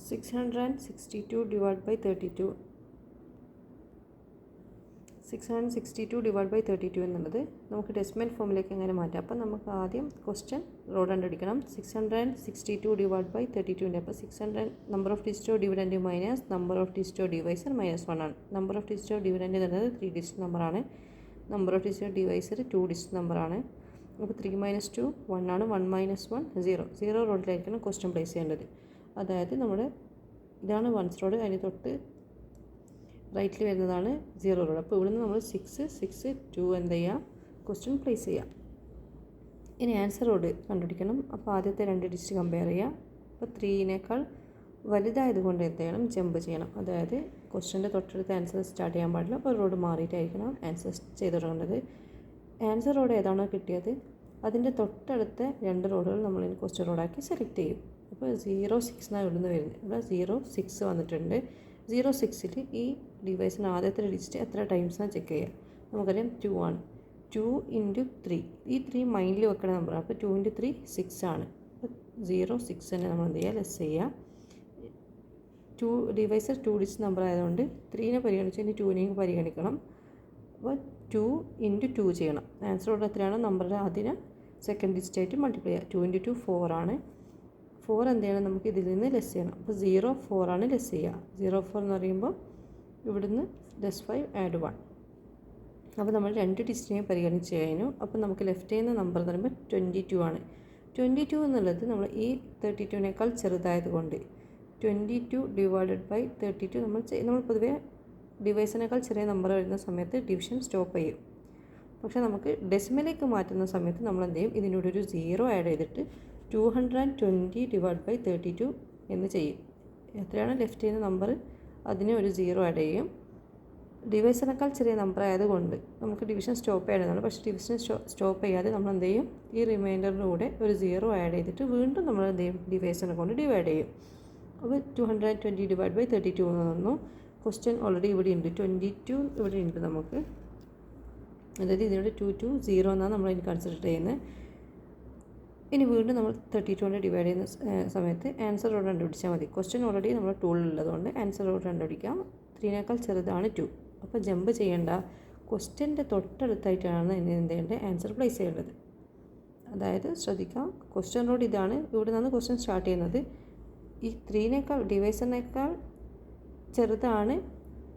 662 divided by 32. 662 divided by 32 എന്നുള്ളത് നമുക്ക് decimal ഫോമിലേക്ക് എങ്ങനെ മാറ്റാം. അപ്പോൾ നമുക്ക് ആദ്യം ക്വസ്റ്റ്യൻ റോഡ് കണ്ടുപിടിക്കണം. 662 divided by 32 അപ്പോൾ 600 number of digit of dividend minus number of digit of divisor -1 ആണ്. Number of digit of dividend എന്നത് 3 ഡിജിറ്റ് നമ്പറാണ്. Number of digit of divisor 2 digit നമ്പറാണ്. അപ്പോൾ 3 - 2 1 ആണ്. 1 - 1 0 റോഡിലായിരിക്കണം ക്വസ്റ്റ്യൻ പ്ലേസ് ചെയ്യേണ്ടത്. അതായത് നമ്മുടെ ഇതാണ് വൺസ് റോഡ്, അതിന് തൊട്ട് റൈറ്റിൽ വരുന്നതാണ് 0 റോഡ്. അപ്പോൾ ഇവിടുന്ന് നമ്മൾ 6 6 2 എന്ത് ചെയ്യുക, ക്വസ്റ്റ്യൻ പ്ലേസ് ചെയ്യാം. ഇനി ആൻസർ റോഡ് കണ്ടുപിടിക്കണം. അപ്പോൾ ആദ്യത്തെ 2 ഡിജിറ്റ് കമ്പയർ ചെയ്യുക. അപ്പോൾ 3നേക്കാൾ വലുതായതുകൊണ്ട് എന്ത് ചെയ്യണം, ജമ്പ് ചെയ്യണം. അതായത് ക്വസ്റ്റ്യൻ്റെ തൊട്ടടുത്ത് ആൻസർ സ്റ്റാർട്ട് ചെയ്യാൻ പാടില്ല. അപ്പോൾ റോഡ് മാറിയിട്ടായിരിക്കണം ആൻസർ ചെയ്ത് തുടങ്ങേണ്ടത്. ആൻസർ റോഡ് ഏതാണോ കിട്ടിയത് അതിൻ്റെ തൊട്ടടുത്ത 2 റോഡുകൾ നമ്മൾ ക്വസ്റ്റ്യൻ റോഡാക്കി സെലക്ട് ചെയ്യും. അപ്പോൾ 06 എന്നാണ് ഇവിടുന്ന് വരുന്നത്. ഇവിടെ 06 വന്നിട്ടുണ്ട്. 06ൽ ഈ ഡിവൈസിന് ആദ്യത്തെ ഡിജിറ്റ് എത്ര ടൈംസാണ് ചെക്ക് ചെയ്യുക. നമുക്കറിയാം 2 ആണ്. 2 × 3 ഈ 3 മൈൻഡിൽ വെക്കുന്ന നമ്പറാണ്. അപ്പോൾ 2 × 3 6 ആണ്. അപ്പോൾ 06 തന്നെ നമ്മൾ എന്ത് ചെയ്യുക, ലെസ് ചെയ്യുക. 2 ഡിവൈസർ 2 ഡിജിറ്റ് നമ്പർ ആയതുകൊണ്ട് 3നെ പരിഗണിച്ച് ഇനി 2നെയും പരിഗണിക്കണം. അപ്പോൾ 2 × 2 ചെയ്യണം. ആൻസർ ഇവിടെ എത്രയാണ് നമ്പറിൽ അതിനെ സെക്കൻഡ് ഡിജിറ്റ് ആയിട്ട് മൾട്ടിപ്ലൈ ചെയ്യുക. 2 × 2 4 ആണ്. 4 എന്ത് ചെയ്യണം, നമുക്ക് ഇതിൽ നിന്ന് ലെസ് ചെയ്യണം. അപ്പോൾ 04 ആണ് ലെസ് ചെയ്യുക. 04 എന്ന് പറയുമ്പോൾ ഇവിടുന്ന് -5 add 1. അപ്പോൾ നമ്മൾ 2 ഡിജിറ്റിനെയും പരിഗണിച്ച് കഴിഞ്ഞു. അപ്പോൾ നമുക്ക് ലെഫ്റ്റ് ചെയ്യുന്ന നമ്പർ എന്ന് പറയുമ്പോൾ 22 ആണ്. 22 എന്നുള്ളത് നമ്മൾ ഈ 32നേക്കാൾ ചെറുതായതുകൊണ്ട് 22 divided by 32 നമ്മൾ പൊതുവേ ഡിവൈസിനേക്കാൾ ചെറിയ നമ്പർ വരുന്ന സമയത്ത് ഡിവിഷൻ സ്റ്റോപ്പ് ചെയ്യും. പക്ഷേ നമുക്ക് ഡെസിമലേക്ക് മാറ്റുന്ന സമയത്ത് നമ്മൾ എന്ത് ചെയ്യും, ഇതിനോട് ഒരു 0 ആഡ് ചെയ്തിട്ട് 220 divided by 32 എന്ന് ചെയ്യും. എത്രയാണ് ലെഫ്റ്റ് ചെയ്യുന്ന നമ്പർ അതിന് ഒരു 0 ആഡ് ചെയ്യും. ഡിവൈസിനേക്കാൾ ചെറിയ നമ്പർ ആയതുകൊണ്ട് നമുക്ക് ഡിവിഷൻ സ്റ്റോപ്പ് ചെയ്യേണ്ടതാണ്. പക്ഷേ ഡിവിഷൻ സ്റ്റോപ്പ് ചെയ്യാതെ നമ്മൾ എന്ത് ചെയ്യും, ഈ റിമൈൻഡറിൻ്റെ കൂടെ ഒരു 0 ആഡ് ചെയ്തിട്ട് വീണ്ടും നമ്മൾ എന്ത് ചെയ്യും, ഡിവൈസിനെ കൊണ്ട് ഡിവൈഡ് ചെയ്യും. അപ്പോൾ 220 divided by 32 എന്ന് തന്നു. ക്വസ്റ്റ്യൻ ഓൾറെഡി ഇവിടെ ഉണ്ട്. 22 ഇവിടെ ഉണ്ട് നമുക്ക്. അതായത് ഇതിനോട് 220 എന്നാണ് നമ്മൾ ഇനി കൺസിഡർ ചെയ്യുന്നത്. ഇനി വീണ്ടും നമ്മൾ 32 കൊണ്ട് ഡിവൈഡ് ചെയ്യുന്ന സമയത്ത് ആൻസർ റോഡ് കണ്ടുപിടിച്ചാൽ മതി. ക്വസ്റ്റ്യൻ ഓൾറെഡി നമ്മൾ ടൂളിലുള്ളതുകൊണ്ട് ആൻസർ റോഡ് കണ്ടുപിടിക്കാം. 3നേക്കാൾ ചെറുതാണ് 2. അപ്പോൾ ജമ്പ് ചെയ്യേണ്ട, ക്വസ്റ്റ്യൻ്റെ തൊട്ടടുത്തായിട്ടാണ് ഇനി എന്ത് ചെയ്യേണ്ടത്, ആൻസർ പ്ലേസ് ചെയ്യേണ്ടത്. അതായത് ശ്രദ്ധിക്കാം, ക്വസ്റ്റ്യൻ റോഡ് ഇതാണ്. ഇവിടെ നിന്നാണ് ക്വസ്റ്റ്യൻ സ്റ്റാർട്ട് ചെയ്യുന്നത്. ഈ 3നേക്കാൾ ഡിവൈസറിനേക്കാൾ ചെറുതാണ്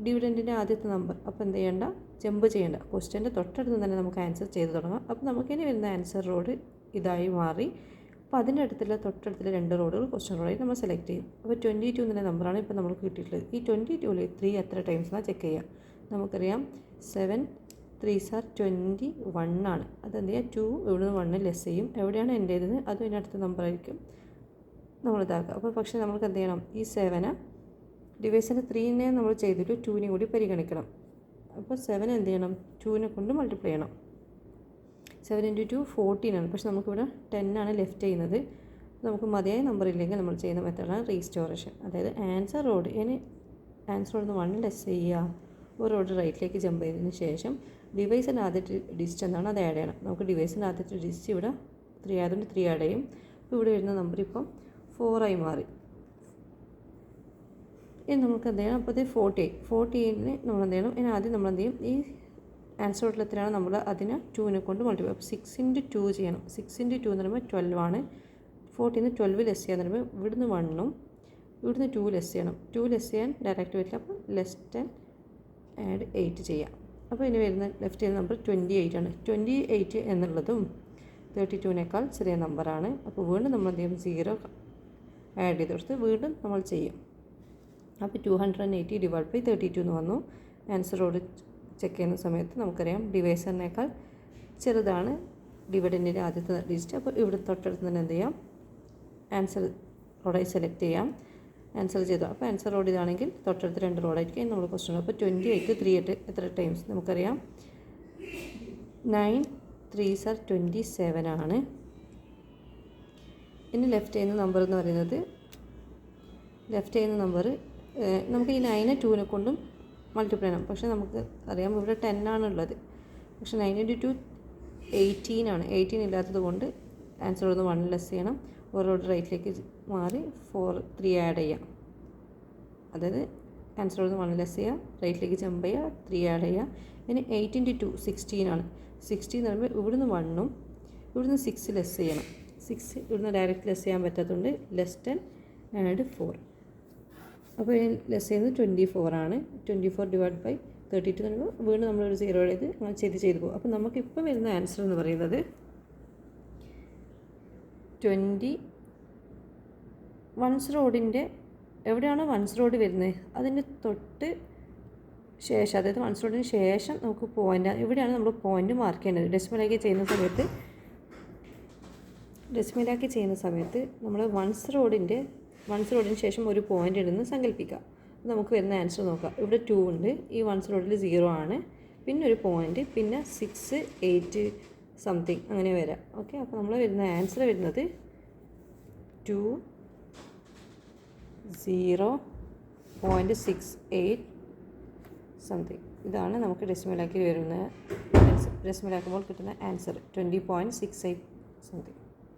ഡിവിഡൻറ്റിൻ്റെ ആദ്യത്തെ നമ്പർ. അപ്പോൾ എന്ത് ചെയ്യേണ്ട, ജമ്പ് ചെയ്യേണ്ട, ക്വസ്റ്റ്യൻ്റെ തൊട്ടടുത്ത് തന്നെ നമുക്ക് ആൻസർ ചെയ്ത് തുടങ്ങാം. അപ്പോൾ നമുക്കിനി വരുന്ന ആൻസർ റോഡ് ഇതായി മാറി. അപ്പോൾ അതിൻ്റെ അടുത്തുള്ള തൊട്ടടുത്തുള്ള 2 റോഡുകൾ ക്വസ്റ്റ്യൻ റോഡായി നമ്മൾ സെലക്ട് ചെയ്യും. അപ്പോൾ 22 എന്നുള്ള നമ്പറാണ് ഇപ്പോൾ നമുക്ക് കിട്ടിയിട്ടുള്ളത്. ഈ 22ൽ 3 എത്ര ടൈംസാണ് ചെക്ക് ചെയ്യുക. നമുക്കറിയാം 7 3s are 21 ആണ്. അതെന്ത് ചെയ്യുക, 2 ഇവിടുന്ന് 1 ലെസ് ചെയ്യും. എവിടെയാണ് എൻ്റെ ചെയ്തത് അതും ഇതിനടുത്ത നമ്പറായിരിക്കും നമ്മൾ ഇതാക്കുക. അപ്പോൾ പക്ഷേ നമുക്ക് എന്ത് ചെയ്യണം, ഈ 7 ഡിവൈസിൻ്റെ 3നെ നമ്മൾ ചെയ്തിട്ട് 2നെ കൂടി പരിഗണിക്കണം. അപ്പോൾ 7 എന്ത് ചെയ്യണം, 2നെ കൊണ്ട് മൾട്ടിപ്ലൈ ചെയ്യണം. 7 × 2 14 ആണ്. പക്ഷെ നമുക്കിവിടെ 10 ആണ് ലെഫ്റ്റ് ചെയ്യുന്നത്. നമുക്ക് മതിയായ നമ്പർ ഇല്ലെങ്കിൽ നമ്മൾ ചെയ്യുന്ന മെത്തേഡാണ് റീസ്റ്റോറേഷൻ. അതായത് ആൻസർ റോഡ് ഇനി ആൻസർ റോഡിൽ നിന്ന് 1 ലെസ് ചെയ്യുക. ഒരു റോഡ് റൈറ്റിലേക്ക് ജമ്പ് ചെയ്തതിന് ശേഷം ഡിവൈസിൻ്റെ ആദ്യത്തെ ഡിജിറ്റ് എന്താണ് അത് ആഡ് ചെയ്യണം. നമുക്ക് ഡിവൈസിൻ്റെ ആദ്യത്തെ ഡിജിറ്റ് ഇവിടെ 3 ആയതുകൊണ്ട് 3 ആഡ് ചെയ്യും. അപ്പോൾ ഇവിടെ വരുന്ന നമ്പർ ഇപ്പം 4 ആയി മാറി. ഇനി നമുക്ക് എന്ത് ചെയ്യണം, അപ്പോൾ ഇത് 40നെ നമ്മൾ എന്ത് ചെയ്യണം, ഇനി ആദ്യം നമ്മൾ എന്ത് ചെയ്യും, ഈ ആൻസർ റോഡിൽ എത്രയാണ് നമ്മൾ അതിനെ 2നെ കൊണ്ട് മൾട്ടിപ്ലൈ. അപ്പോൾ 6 × 2 ചെയ്യണം. 6 × 2 എന്ന് പറയുമ്പോൾ 12 ആണ്. 40ന്ന് 12 ലെസ് ചെയ്യാന്ന് പറയുമ്പോൾ ഇവിടുന്ന് 1ഉം ഇവിടുന്ന് 2 ലെസ് ചെയ്യണം. 2 ലെസ് ചെയ്യാൻ ഡയറക്റ്റ് വരില്ല. അപ്പോൾ ലെസ് ആഡ് 8 ചെയ്യാം. അപ്പോൾ ഇനി വരുന്ന ലെഫ്റ്റ് ചെയ്യുന്ന നമ്പർ 28 ആണ്. 28 എന്നുള്ളതും 32നേക്കാൾ ചെറിയ നമ്പറാണ്. അപ്പോൾ വീണ്ടും നമ്മൾ എന്ത് ചെയ്യും, 0 ആഡ് ചെയ്ത് കൊടുത്ത് വീണ്ടും നമ്മൾ ചെയ്യും. അപ്പോൾ 280 divided by 32 എന്ന് വന്നു. ആൻസർ റോഡ് ചെക്ക് ചെയ്യുന്ന സമയത്ത് നമുക്കറിയാം ഡിവൈസറിനേക്കാൾ ചെറുതാണ് ഡിവിഡൻറ്റിൻ്റെ ആദ്യത്തെ ഡിജിറ്റ്. അപ്പോൾ ഇവിടെ തൊട്ടടുത്ത് തന്നെ എന്ത് ചെയ്യാം, ആൻസർ റോഡായി സെലക്ട് ചെയ്യാം. ആൻസർ ചെയ്തു. അപ്പോൾ ആൻസർ റോഡ് ഇതാണെങ്കിൽ തൊട്ടടുത്ത് 2 റോഡായിരിക്കും നമ്മൾ ക്വസ്റ്റ്യൻ. അപ്പോൾ 28 3 എത്ര ടൈംസ് നമുക്കറിയാം, 9 3s are 27 ആണ്. ഇനി ലെഫ്റ്റ് ചെയ്യുന്ന നമ്പർ എന്ന് പറയുന്നത്, ലെഫ്റ്റ് ചെയ്യുന്ന നമ്പർ നമുക്ക് ഈ 9നെ 2നെ കൊണ്ടും മൾട്ടിപ്ലൈ ചെയ്യണം. പക്ഷേ നമുക്ക് അറിയാം ഇവിടെ 10 ആണുള്ളത്. പക്ഷേ 9 × 2 18 ആണ്. 18 ഇല്ലാത്തത് കൊണ്ട് ആൻസർ ഒന്ന് 1 ലെസ് ചെയ്യണം. ഒരു റൈറ്റിലേക്ക് മാറി 3 ആഡ് ചെയ്യാം. അതായത് ആൻസറിൽ നിന്ന് 1 ലെസ് ചെയ്യുക, റൈറ്റിലേക്ക് ജമ്പ് ചെയ്യുക, 3 ആഡ് ചെയ്യുക. ഇനി 8 × 2 16 ആണ്. 16 എന്ന് പറയുമ്പോൾ ഇവിടുന്ന് 1ഉം ഇവിടുന്ന് 6 ലെസ് ചെയ്യണം. 6 ഇവിടുന്ന് ഡയറക്റ്റ് ലെസ് ചെയ്യാൻ പറ്റാത്തതുകൊണ്ട് ലെസ് ദാൻ ആഡ് 4. അപ്പോൾ ലെസ് ചെയ്യുന്നത് 24 ആണ്. 24 ഡിവൈഡ് ബൈ 32 എന്ന് പറയുമ്പോൾ വീണ്ടും നമ്മളൊരു 0 എഴുതി അങ്ങനെ ചെയ്ത് പോകും. അപ്പോൾ നമുക്കിപ്പോൾ വരുന്ന ആൻസർ എന്ന് പറയുന്നത് 20 വൺസ് റോഡിൻ്റെ എവിടെയാണോ വൺസ് റോഡ് വരുന്നത് അതിൻ്റെ തൊട്ട് ശേഷം, അതായത് വൺസ് റോഡിന് ശേഷം നമുക്ക് പോയിൻ്റ്, ഇവിടെയാണ് നമ്മൾ പോയിൻ്റ് മാർക്ക് ചെയ്യേണ്ടത്. ഡെസിമലാക്കി ചെയ്യുന്ന സമയത്ത് നമ്മൾ വൺസ് റോഡിന് ശേഷം ഒരു പോയിൻ്റ് ഇടുന്ന് സങ്കല്പിക്കുക. നമുക്ക് വരുന്ന ആൻസർ നോക്കാം. ഇവിടെ 2 ഉണ്ട്, ഈ വൺസ് റോഡിൽ 0 ആണ്, പിന്നെ ഒരു പോയിൻ്റ്, പിന്നെ 6 8 സംതിങ് അങ്ങനെ വരാം. ഓക്കെ, അപ്പോൾ നമ്മൾ വരുന്ന ആൻസർ വരുന്നത് 20.68 സംതിങ്. ഇതാണ് നമുക്ക് ഡെസിമലാക്കി വരുന്ന ആൻസർ. ഡെസിമലാക്കുമ്പോൾ കിട്ടുന്ന ആൻസർ 20.68 സംതിങ്.